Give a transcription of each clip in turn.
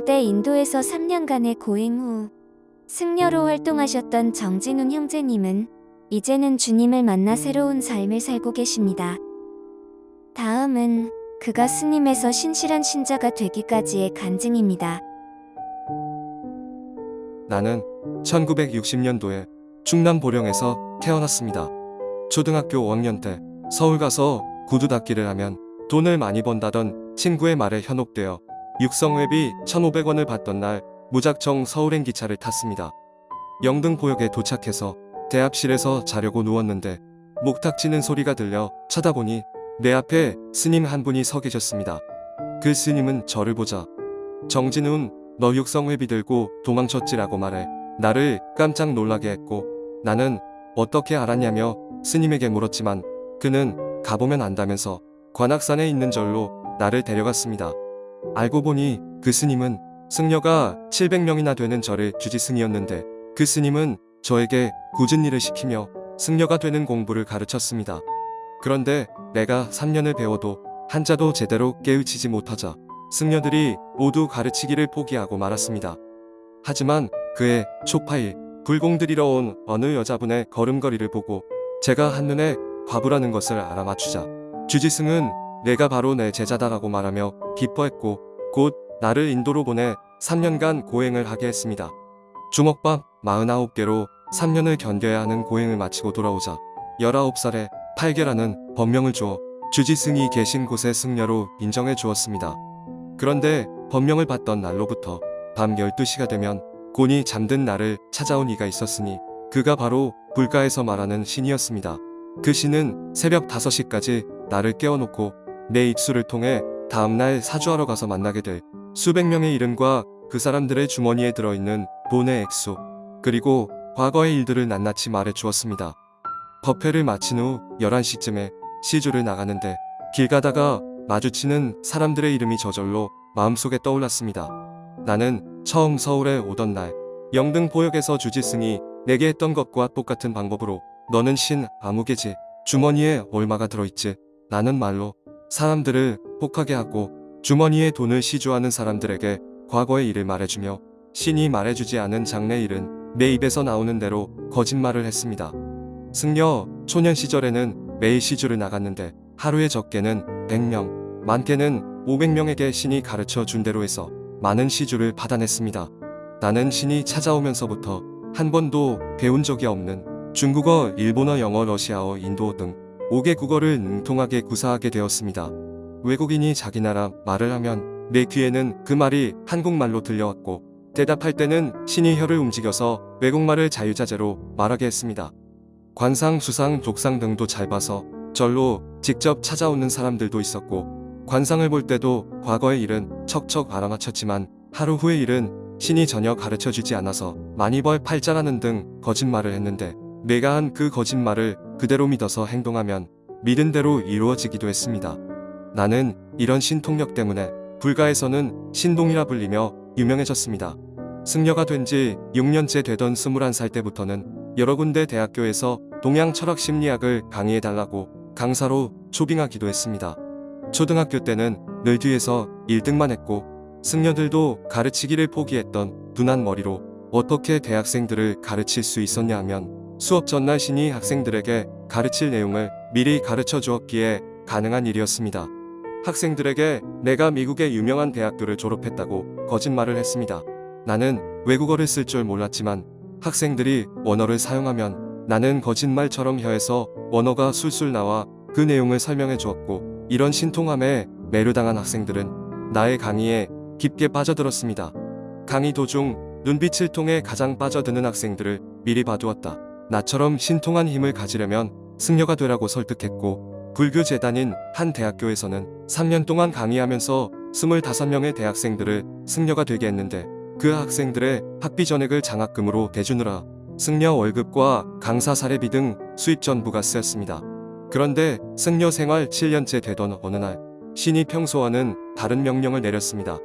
한때 인도에서 3년간의 고행 후 승려로 활동하셨던 정진훈 형제님은 이제는 주님을 만나 새로운 삶을 살고 계십니다. 다음은 그가 스님에서 신실한 신자가 되기까지의 간증입니다. 나는 1960년도에 충남 보령에서 태어났습니다. 초등학교 5학년 때 서울 가서 구두 닦기를 하면 돈을 많이 번다던 친구의 말에 현혹되어 육성회비 1,500원을 받던 날 무작정 서울행 기차를 탔습니다. 영등포역에 도착해서 대합실에서 자려고 누웠는데 목탁치는 소리가 들려 쳐다보니 내 앞에 스님 한 분이 서 계셨습니다. 그 스님은 저를 보자 "정진훈, 너 육성회비 들고 도망쳤지라고 말해 나를 깜짝 놀라게 했고 나는 어떻게 알았냐며 스님에게 물었지만 그는 가보면 안다면서 관악산에 있는 절로 나를 데려갔습니다. 알고 보니 그 스님은 승려가 700명이나 되는 절의 주지승이었는데 그 스님은 저에게 굳은 일을 시키며 승려가 되는 공부를 가르쳤습니다. 그런데 내가 3년을 배워도 한자도 제대로 깨우치지 못하자 승려들이 모두 가르치기를 포기하고 말았습니다. 하지만 그해 초파일 불공들이러 온 어느 여자분의 걸음걸이를 보고 제가 한눈에 과부라는 것을 알아맞추자 주지승은 내가 바로 내 제자다라고 말하며 기뻐했고 곧 나를 인도로 보내 3년간 고행을 하게 했습니다. 주먹밥 49개로 3년을 견뎌야 하는 고행을 마치고 돌아오자 19살에 팔계라는 법명을 주어 주지승이 계신 곳의 승려로 인정해 주었습니다. 그런데 법명을 받던 날로부터 밤 12시가 되면 곤히 잠든 나를 찾아온 이가 있었으니 그가 바로 불가에서 말하는 신이었습니다. 그 신은 새벽 5시까지 나를 깨워놓고 내 입술을 통해 다음날 사주하러 가서 만나게 될 수백 명의 이름과 그 사람들의 주머니에 들어있는 돈의 액수 그리고 과거의 일들을 낱낱이 말해 주었습니다. 법회를 마친 후 11시쯤에 시주를 나가는데 길 가다가 마주치는 사람들의 이름이 저절로 마음속에 떠올랐습니다. 나는 처음 서울에 오던 날 영등포역에서 주지승이 내게 했던 것과 똑같은 방법으로 너는 신 아무개지 주머니에 얼마가 들어있지 라는 말로 사람들을 혹하게 하고 주머니에 돈을 시주하는 사람들에게 과거의 일을 말해주며 신이 말해주지 않은 장래 일은 내 입에서 나오는 대로 거짓말을 했습니다. 승려 초년 시절에는 매일 시주를 나갔는데 하루에 적게는 100명, 많게는 500명에게 신이 가르쳐 준 대로 해서 많은 시주를 받아냈습니다. 나는 신이 찾아오면서부터 한 번도 배운 적이 없는 중국어, 일본어, 영어, 러시아어, 인도어 등 5개 국어를 능통하게 구사하게 되었습니다. 외국인이 자기 나라 말을 하면 내 귀에는 그 말이 한국말로 들려왔고 대답할 때는 신이 혀를 움직여서 외국말을 자유자재로 말하게 했습니다. 관상, 수상, 족상 등도 잘 봐서 절로 직접 찾아오는 사람들도 있었고 관상을 볼 때도 과거의 일은 척척 알아맞혔지만 하루 후의 일은 신이 전혀 가르쳐주지 않아서 많이 벌 팔자라는 등 거짓말을 했는데 내가 한 그 거짓말을 그대로 믿어서 행동하면 믿은 대로 이루어지기도 했습니다. 나는 이런 신통력 때문에 불가에서는 신동이라 불리며 유명해졌습니다. 승려가 된 지 6년째 되던 21살 때부터는 여러 군데 대학교에서 동양철학심리학을 강의해달라고 강사로 초빙하기도 했습니다. 초등학교 때는 늘 뒤에서 1등만 했고 승려들도 가르치기를 포기했던 둔한 머리로 어떻게 대학생들을 가르칠 수 있었냐 하면 수업 전날 신이 학생들에게 가르칠 내용을 미리 가르쳐 주었기에 가능한 일이었습니다. 학생들에게 내가 미국의 유명한 대학교를 졸업했다고 거짓말을 했습니다. 나는 외국어를 쓸 줄 몰랐지만 학생들이 원어를 사용하면 나는 거짓말처럼 혀에서 원어가 술술 나와 그 내용을 설명해 주었고 이런 신통함에 매료당한 학생들은 나의 강의에 깊게 빠져들었습니다. 강의 도중 눈빛을 통해 가장 빠져드는 학생들을 미리 봐두었다. 나처럼 신통한 힘을 가지려면 승려가 되라고 설득했고 불교 재단인 한 대학교에서는 3년 동안 강의하면서 25명의 대학생들을 승려가 되게 했는데 그 학생들의 학비 전액을 장학금으로 대주느라 승려 월급과 강사 사례비 등 수입 전부가 쓰였습니다. 그런데 승려 생활 7년째 되던 어느 날 신이 평소와는 다른 명령을 내렸습니다.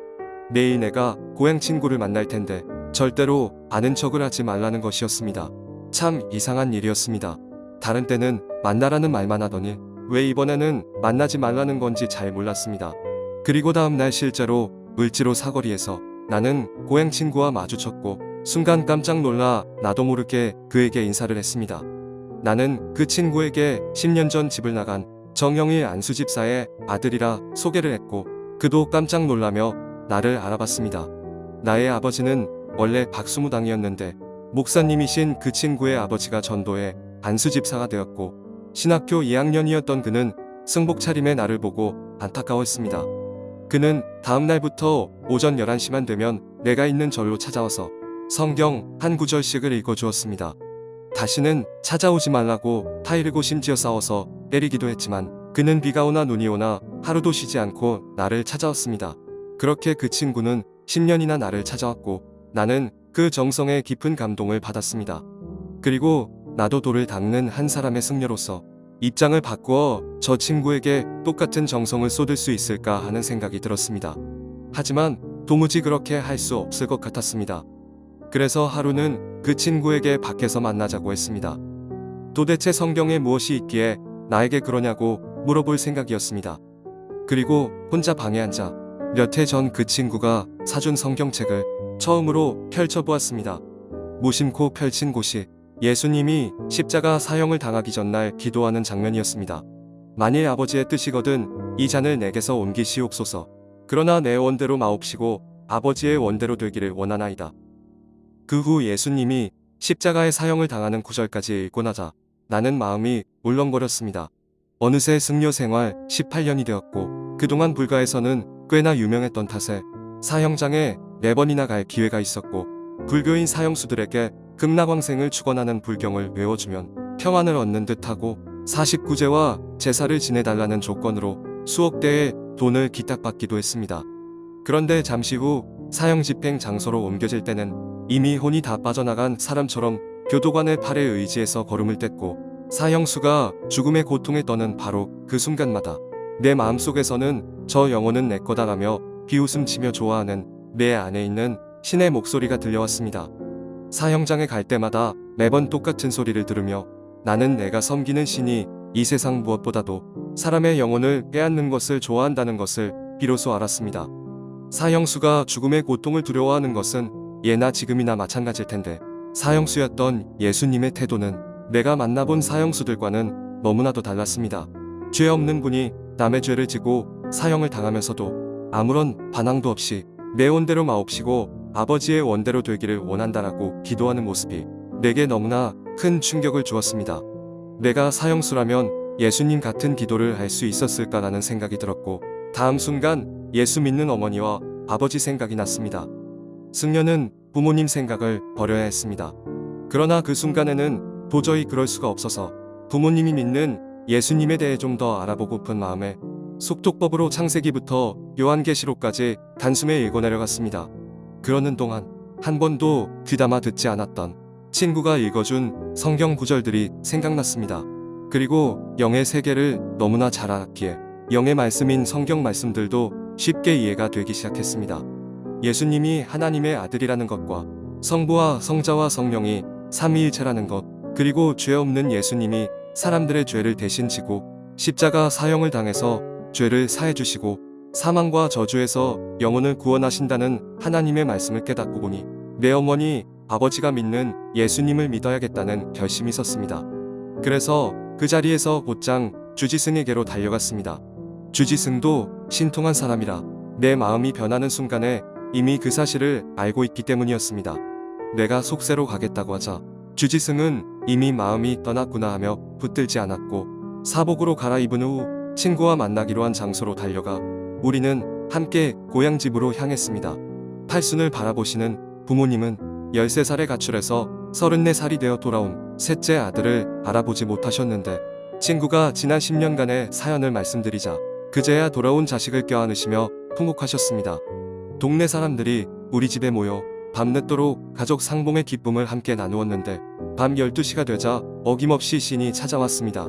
내일 내가 고향 친구를 만날 텐데 절대로 아는 척을 하지 말라는 것이었습니다. 참 이상한 일이었습니다. 다른 때는 만나라는 말만 하더니 왜 이번에는 만나지 말라는 건지 잘 몰랐습니다. 그리고 다음날 실제로 을지로 사거리에서 나는 고향 친구와 마주쳤고 순간 깜짝 놀라 나도 모르게 그에게 인사를 했습니다. 나는 그 친구에게 10년 전 집을 나간 정영일 안수집사의 아들이라 소개를 했고 그도 깜짝 놀라며 나를 알아봤습니다. 나의 아버지는 원래 박수무당이었는데 목사님이신 그 친구의 아버지가 전도해 안수집사가 되었고 신학교 2학년이었던 그는 승복 차림의 나를 보고 안타까워했습니다. 그는 다음 날부터 오전 11시만 되면 내가 있는 절로 찾아와서 성경 한 구절씩을 읽어주었습니다. 다시는 찾아오지 말라고 타이르고 심지어 싸워서 때리기도 했지만 그는 비가 오나 눈이 오나 하루도 쉬지 않고 나를 찾아왔습니다. 그렇게 그 친구는 10년이나 나를 찾아왔고 나는 그 정성에 깊은 감동을 받았습니다. 그리고 나도 돌을 닦는 한 사람의 승려로서 입장을 바꾸어 저 친구에게 똑같은 정성을 쏟을 수 있을까 하는 생각이 들었습니다. 하지만 도무지 그렇게 할 수 없을 것 같았습니다. 그래서 하루는 그 친구에게 밖에서 만나자고 했습니다. 도대체 성경에 무엇이 있기에 나에게 그러냐고 물어볼 생각이었습니다. 그리고 혼자 방에 앉아 몇 해 전 그 친구가 사준 성경책을 처음으로 펼쳐보았습니다. 무심코 펼친 곳이 예수님이 십자가 사형을 당하기 전날 기도하는 장면이었습니다. 만일 아버지의 뜻이거든 이 잔을 내게서 옮기시옵소서. 그러나 내 원대로 마옵시고 아버지의 원대로 되기를 원하나이다. 그 후 예수님이 십자가의 사형을 당하는 구절까지 읽고 나자 나는 마음이 울렁거렸습니다. 어느새 승려 생활 18년이 되었고 그동안 불가에서는 꽤나 유명했던 탓에 사형장에 4번이나 갈 기회가 있었고 불교인 사형수들에게 극락왕생을 축원하는 불경을 외워주면 평안을 얻는 듯하고 49제와 제사를 지내달라는 조건으로 수억 대의 돈을 기탁받기도 했습니다. 그런데 잠시 후 사형 집행 장소로 옮겨질 때는 이미 혼이 다 빠져나간 사람처럼 교도관의 팔에 의지해서 걸음을 뗐고 사형수가 죽음의 고통에 떠는 바로 그 순간마다 내 마음속에서는 저 영혼은 내 거다라며 비웃음치며 좋아하는 내 안에 있는 신의 목소리가 들려왔습니다. 사형장에 갈 때마다 매번 똑같은 소리를 들으며 나는 내가 섬기는 신이 이 세상 무엇보다도 사람의 영혼을 빼앗는 것을 좋아한다는 것을 비로소 알았습니다. 사형수가 죽음의 고통을 두려워하는 것은 예나 지금이나 마찬가지일 텐데 사형수였던 예수님의 태도는 내가 만나본 사형수들과는 너무나도 달랐습니다. 죄 없는 분이 남의 죄를 지고 사형을 당하면서도 아무런 반항도 없이 내 원대로 마옵시고 아버지의 원대로 되기를 원한다라고 기도하는 모습이 내게 너무나 큰 충격을 주었습니다. 내가 사형수라면 예수님 같은 기도를 할 수 있었을까라는 생각이 들었고 다음 순간 예수 믿는 어머니와 아버지 생각이 났습니다. 승려는 부모님 생각을 버려야 했습니다. 그러나 그 순간에는 도저히 그럴 수가 없어서 부모님이 믿는 예수님에 대해 좀 더 알아보고픈 마음에 속독법으로 창세기부터 요한계시록까지 단숨에 읽어내려갔습니다. 그러는 동안 한 번도 귀담아 듣지 않았던 친구가 읽어준 성경 구절들이 생각났습니다. 그리고 영의 세계를 너무나 잘 알았기에 영의 말씀인 성경 말씀들도 쉽게 이해가 되기 시작했습니다. 예수님이 하나님의 아들이라는 것과 성부와 성자와 성령이 삼위일체라는 것, 그리고 죄 없는 예수님이 사람들의 죄를 대신 지고 십자가 사형을 당해서 죄를 사해 주시고 사망과 저주에서 영혼을 구원하신다는 하나님의 말씀을 깨닫고 보니 내 어머니, 아버지가 믿는 예수님을 믿어야겠다는 결심이 섰습니다. 그래서 그 자리에서 곧장 주지승에게로 달려갔습니다. 주지승도 신통한 사람이라 내 마음이 변하는 순간에 이미 그 사실을 알고 있기 때문이었습니다. 내가 속세로 가겠다고 하자 주지승은 이미 마음이 떠났구나 하며 붙들지 않았고 사복으로 갈아입은 후 친구와 만나기로 한 장소로 달려가 우리는 함께 고향집으로 향했습니다. 팔순을 바라보시는 부모님은 13살에 가출해서 34살이 되어 돌아온 셋째 아들을 알아보지 못하셨는데 친구가 지난 10년간의 사연을 말씀드리자 그제야 돌아온 자식을 껴안으시며 통곡하셨습니다. 동네 사람들이 우리 집에 모여 밤늦도록 가족 상봉의 기쁨을 함께 나누었는데 밤 12시가 되자 어김없이 신이 찾아왔습니다.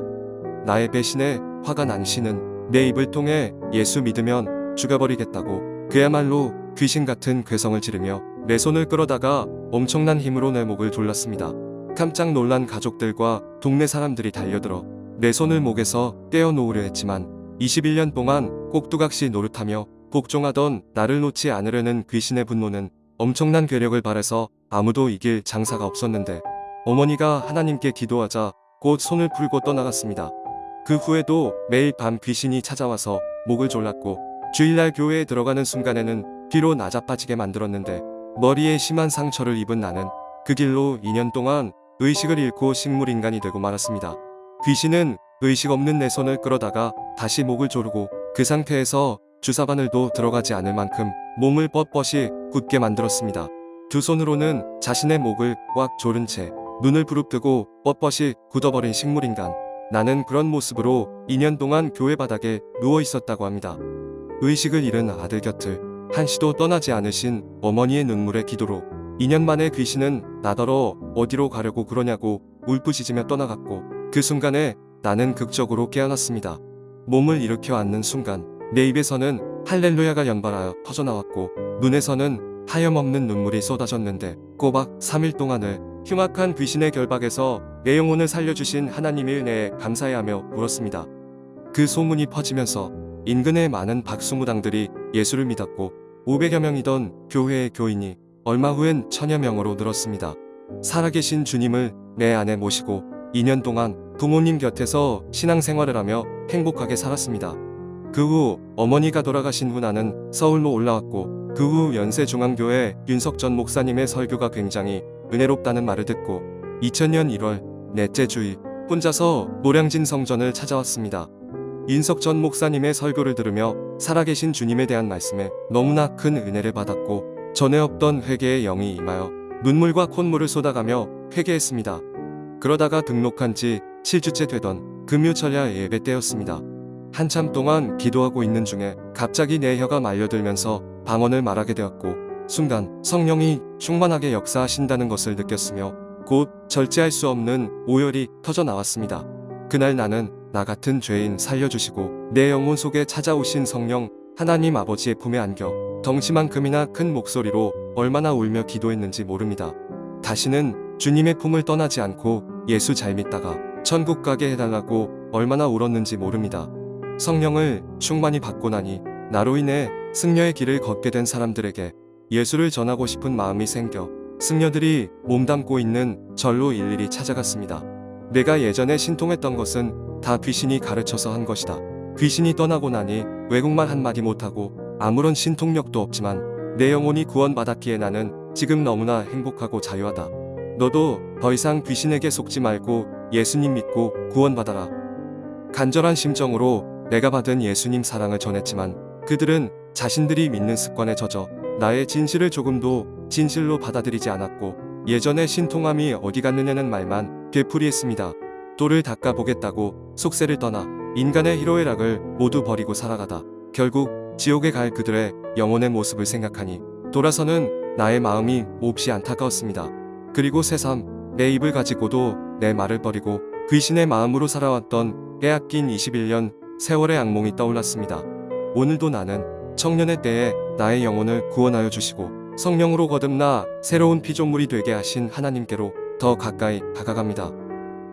나의 배신에 화가 난 신은 내 입을 통해 예수 믿으면 죽여버리겠다고 그야말로 귀신 같은 괴성을 지르며 내 손을 끌어다가 엄청난 힘으로 내 목을 졸랐습니다. 깜짝 놀란 가족들과 동네 사람들이 달려들어 내 손을 목에서 떼어 놓으려 했지만 21년 동안 꼭두각시 노릇하며 복종하던 나를 놓지 않으려는 귀신의 분노는 엄청난 괴력을 발해서 아무도 이길 장사가 없었는데 어머니가 하나님께 기도하자 곧 손을 풀고 떠나갔습니다. 그 후에도 매일 밤 귀신이 찾아와서 목을 졸랐고 주일날 교회에 들어가는 순간에는 뒤로 나자빠지게 만들었는데 머리에 심한 상처를 입은 나는 그 길로 2년 동안 의식을 잃고 식물인간이 되고 말았습니다. 귀신은 의식 없는 내 손을 끌어다가 다시 목을 조르고 그 상태에서 주사바늘도 들어가지 않을 만큼 몸을 뻣뻣이 굳게 만들었습니다. 두 손으로는 자신의 목을 꽉 조른 채 눈을 부릅뜨고 뻣뻣이 굳어버린 식물인간. 나는 그런 모습으로 2년 동안 교회 바닥에 누워 있었다고 합니다. 의식을 잃은 아들 곁을 한시도 떠나지 않으신 어머니의 눈물의 기도로 2년 만에 귀신은 나더러 어디로 가려고 그러냐고 울부짖으며 떠나갔고 그 순간에 나는 극적으로 깨어났습니다. 몸을 일으켜 앉는 순간 내 입에서는 할렐루야가 연발하여 터져나왔고 눈에서는 하염없는 눈물이 쏟아졌는데 꼬박 3일 동안을 흉악한 귀신의 결박에서 내 영혼을 살려주신 하나님의 은혜에 감사해하며 울었습니다. 그 소문이 퍼지면서 인근의 많은 박수무당들이 예수를 믿었고 500여 명이던 교회의 교인이 얼마 후엔 1000여 명으로 늘었습니다. 살아계신 주님을 내 안에 모시고 2년 동안 부모님 곁에서 신앙생활을 하며 행복하게 살았습니다. 그 후 어머니가 돌아가신 후 나는 서울로 올라왔고 그 후 연세중앙교회 윤석전 목사님의 설교가 굉장히 은혜롭다는 말을 듣고 2000년 1월 넷째 주일 혼자서 노량진 성전을 찾아왔습니다. 윤석전 목사님의 설교를 들으며 살아계신 주님에 대한 말씀에 너무나 큰 은혜를 받았고 전에 없던 회개의 영이 임하여 눈물과 콧물을 쏟아가며 회개했습니다. 그러다가 등록한 지 7주째 되던 금요철야 예배 때였습니다. 한참 동안 기도하고 있는 중에 갑자기 내 혀가 말려들면서 방언을 말하게 되었고 순간 성령이 충만하게 역사하신다는 것을 느꼈으며 곧 절제할 수 없는 오열이 터져 나왔습니다. 그날 나는 나 같은 죄인 살려주시고 내 영혼 속에 찾아오신 성령 하나님 아버지의 품에 안겨 덩치만큼이나 큰 목소리로 얼마나 울며 기도했는지 모릅니다. 다시는 주님의 품을 떠나지 않고 예수 잘 믿다가 천국 가게 해달라고 얼마나 울었는지 모릅니다. 성령을 충만히 받고 나니 나로 인해 승려의 길을 걷게 된 사람들에게 예수를 전하고 싶은 마음이 생겨 승려들이 몸담고 있는 절로 일일이 찾아갔습니다. 내가 예전에 신통했던 것은 다 귀신이 가르쳐서 한 것이다. 귀신이 떠나고 나니 외국말 한마디 못하고 아무런 신통력도 없지만 내 영혼이 구원받았기에 나는 지금 너무나 행복하고 자유하다. 너도 더 이상 귀신에게 속지 말고 예수님 믿고 구원받아라. 간절한 심정으로 내가 받은 예수님 사랑을 전했지만 그들은 자신들이 믿는 습관에 젖어 나의 진실을 조금도 진실로 받아들이지 않았고 예전의 신통함이 어디 갔느냐는 말만 되풀이했습니다. 또를 닦아보겠다고 속세를 떠나 인간의 희로애락을 모두 버리고 살아가다 결국 지옥에 갈 그들의 영혼의 모습을 생각하니 돌아서는 나의 마음이 몹시 안타까웠습니다. 그리고 새삼 내 입을 가지고도 내 말을 버리고 귀신의 마음으로 살아왔던 빼앗긴 21년 세월의 악몽이 떠올랐습니다. 오늘도 나는 청년의 때에 나의 영혼을 구원하여 주시고 성령으로 거듭나 새로운 피조물이 되게 하신 하나님께로 더 가까이 다가갑니다.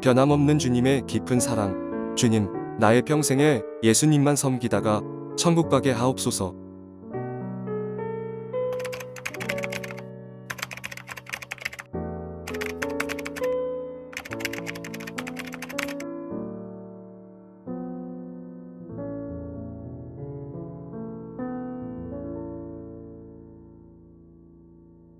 변함없는 주님의 깊은 사랑, 주님, 나의 평생에 예수님만 섬기다가 천국 가게 하옵소서.